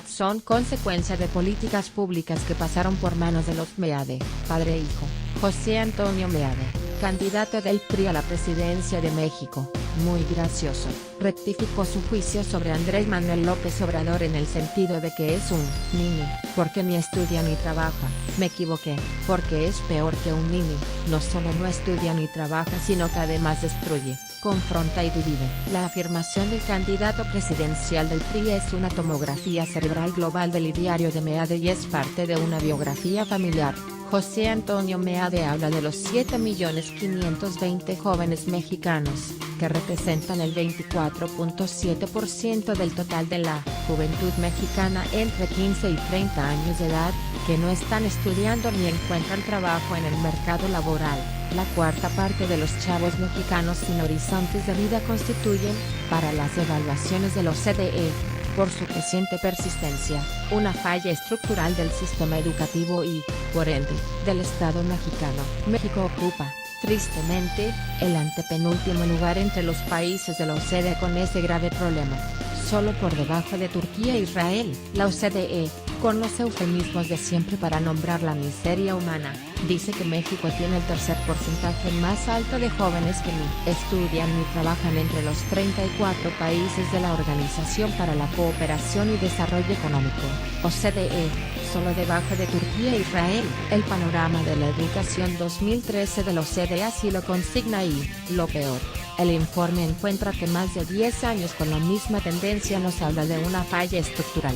son consecuencia de políticas públicas que pasaron por manos de los Meade, padre e hijo. José Antonio Meade, candidato del PRI a la presidencia de México, muy gracioso, rectificó su juicio sobre Andrés Manuel López Obrador en el sentido de que es un nini, porque ni estudia ni trabaja. Me equivoqué, porque es peor que un nini, no solo no estudia ni trabaja sino que además destruye, confronta y divide. La afirmación del candidato presidencial del PRI es una tomografía cerebral global del ideario de Meade y es parte de una biografía familiar. José Antonio Meade habla de los 7.520.000 jóvenes mexicanos, que representan el 24.7% del total de la juventud mexicana entre 15 y 30 años de edad, que no están estudiando ni encuentran trabajo en el mercado laboral. La cuarta parte de los chavos mexicanos sin horizontes de vida constituyen, para las evaluaciones de los OCDE, por su creciente persistencia, una falla estructural del sistema educativo y, por ende, del Estado mexicano. México ocupa, tristemente, el antepenúltimo lugar entre los países de la OCDE con ese grave problema, solo por debajo de Turquía e Israel. La OCDE, con los eufemismos de siempre para nombrar la miseria humana, dice que México tiene el tercer porcentaje más alto de jóvenes que ni estudian ni trabajan entre los 34 países de la Organización para la Cooperación y Desarrollo Económico, OCDE, solo debajo de Turquía e Israel. El panorama de la educación 2013 de la OCDE así lo consigna y, lo peor, el informe encuentra que más de 10 años con la misma tendencia nos habla de una falla estructural.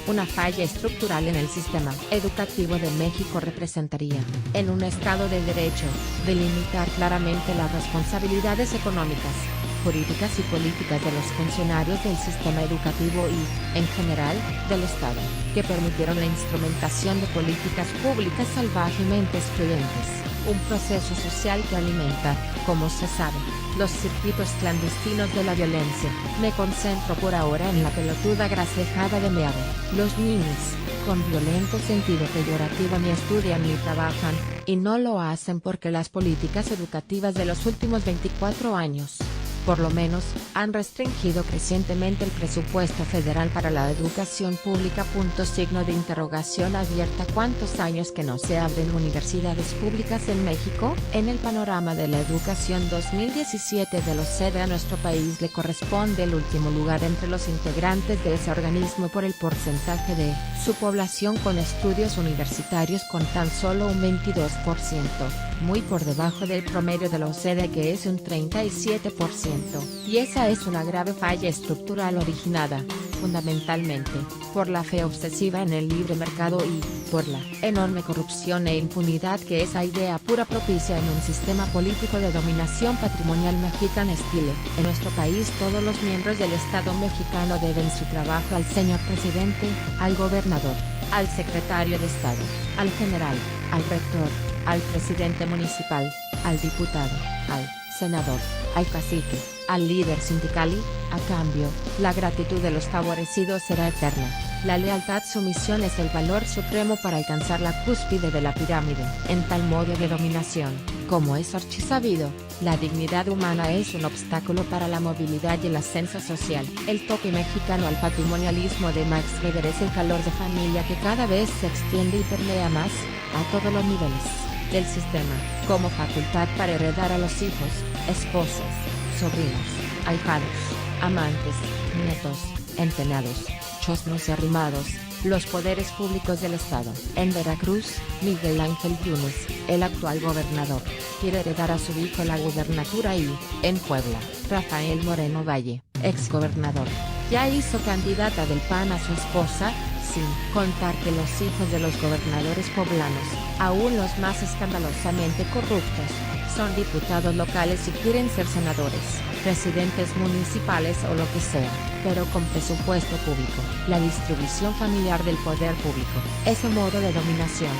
Una falla estructural en el sistema educativo de México representaría, en un Estado de Derecho, delimitar claramente las responsabilidades económicas, jurídicas y políticas de los funcionarios del sistema educativo y, en general, del Estado, que permitieron la instrumentación de políticas públicas salvajemente excluyentes, un proceso social que alimenta, como se sabe, los circuitos clandestinos de la violencia. Me concentro por ahora en la pelotuda gracejada de Meade. Los niños, con violento sentido peyorativo, ni estudian ni trabajan, y no lo hacen porque las políticas educativas de los últimos 24 años, por lo menos, han restringido crecientemente el presupuesto federal para la educación pública. Signo de interrogación abierta. ¿Cuántos años que no se abren universidades públicas en México? En el panorama de la educación 2017 de la OCDE a nuestro país le corresponde el último lugar entre los integrantes de ese organismo por el porcentaje de su población con estudios universitarios, con tan solo un 22%, muy por debajo del promedio de la OCDE, que es un 37%. Y esa es una grave falla estructural originada, fundamentalmente, por la fe obsesiva en el libre mercado y, por la enorme corrupción e impunidad que esa idea pura propicia en un sistema político de dominación patrimonial mexicana estilo. En nuestro país todos los miembros del Estado mexicano deben su trabajo al señor presidente, al gobernador, al secretario de Estado, al general, al rector, al presidente municipal, al diputado, al senador, al cacique, al líder sindical y, a cambio, la gratitud de los favorecidos será eterna. La lealtad sumisión es el valor supremo para alcanzar la cúspide de la pirámide. En tal modo de dominación, como es archisabido, la dignidad humana es un obstáculo para la movilidad y el ascenso social. El toque mexicano al patrimonialismo de Max Weber es el calor de familia que cada vez se extiende y permea más, a todos los niveles del sistema, como facultad para heredar a los hijos, esposas, sobrinos, ahijados, amantes, nietos, entenados, chosnos y arrimados, los poderes públicos del Estado. En Veracruz, Miguel Ángel Yunes, el actual gobernador, quiere heredar a su hijo la gubernatura y, en Puebla, Rafael Moreno Valle, exgobernador, ya hizo candidata del PAN a su esposa, sin contar que los hijos de los gobernadores poblanos, aún los más escandalosamente corruptos, son diputados locales y quieren ser senadores, presidentes municipales o lo que sea, pero con presupuesto público. La distribución familiar del poder público, ese modo de dominación,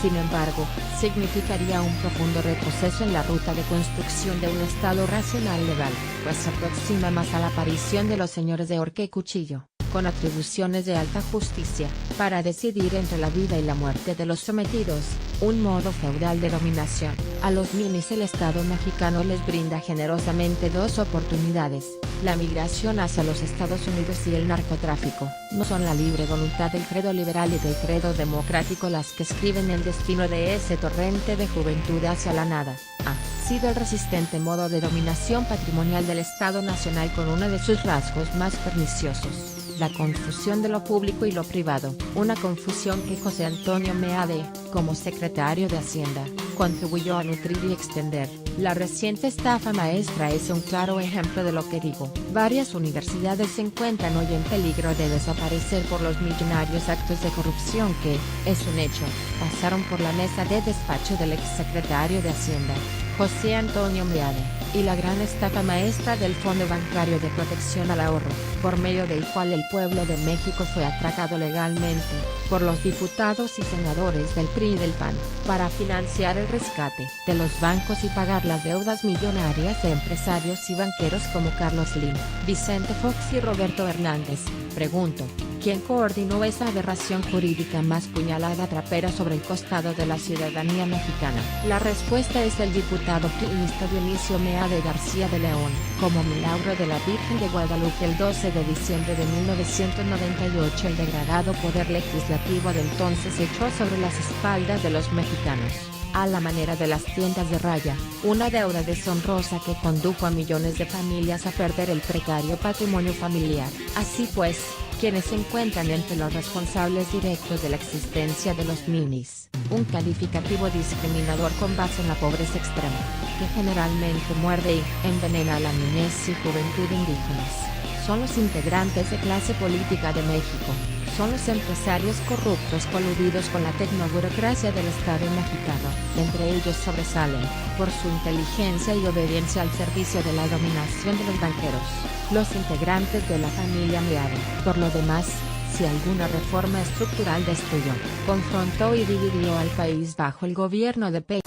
sin embargo, significaría un profundo retroceso en la ruta de construcción de un Estado racional legal, pues se aproxima más a la aparición de los señores de horca y cuchillo, con atribuciones de alta justicia, para decidir entre la vida y la muerte de los sometidos, un modo feudal de dominación. A los minis el Estado mexicano les brinda generosamente dos oportunidades: la migración hacia los Estados Unidos y el narcotráfico. No son la libre voluntad del credo liberal y del credo democrático las que escriben el destino de ese torrente de juventud hacia la nada. Ha sido el resistente modo de dominación patrimonial del Estado Nacional con uno de sus rasgos más perniciosos: la confusión de lo público y lo privado, una confusión que José Antonio Meade, como secretario de Hacienda, contribuyó a nutrir y extender. La reciente estafa maestra es un claro ejemplo de lo que digo. Varias universidades se encuentran hoy en peligro de desaparecer por los millonarios actos de corrupción que, es un hecho, pasaron por la mesa de despacho del exsecretario de Hacienda, José Antonio Meade, y la gran estafa maestra del Fondo Bancario de Protección al Ahorro, por medio del cual el pueblo de México fue atracado legalmente, por los diputados y senadores del PRI y del PAN, para financiar el rescate de los bancos y pagar las deudas millonarias de empresarios y banqueros como Carlos Slim, Vicente Fox y Roberto Hernández. Pregunto, ¿quién coordinó esa aberración jurídica más puñalada trapera sobre el costado de la ciudadanía mexicana? La respuesta es el diputado priista Dionisio Meade García de León. Como milagro de la Virgen de Guadalupe, el 12 de diciembre de 1998 el degradado poder legislativo de entonces echó sobre las espaldas de los mexicanos, a la manera de las tiendas de raya, una deuda deshonrosa que condujo a millones de familias a perder el precario patrimonio familiar. Así pues, quienes se encuentran entre los responsables directos de la existencia de los minis, un calificativo discriminador con base en la pobreza extrema, que generalmente muerde y envenena a la niñez y juventud indígenas, son los integrantes de clase política de México. Son los empresarios corruptos coludidos con la tecnoburocracia del Estado mexicano. Entre ellos sobresalen, por su inteligencia y obediencia al servicio de la dominación de los banqueros, los integrantes de la familia Meade. Por lo demás, si alguna reforma estructural destruyó, confrontó y dividió al país bajo el gobierno de Peña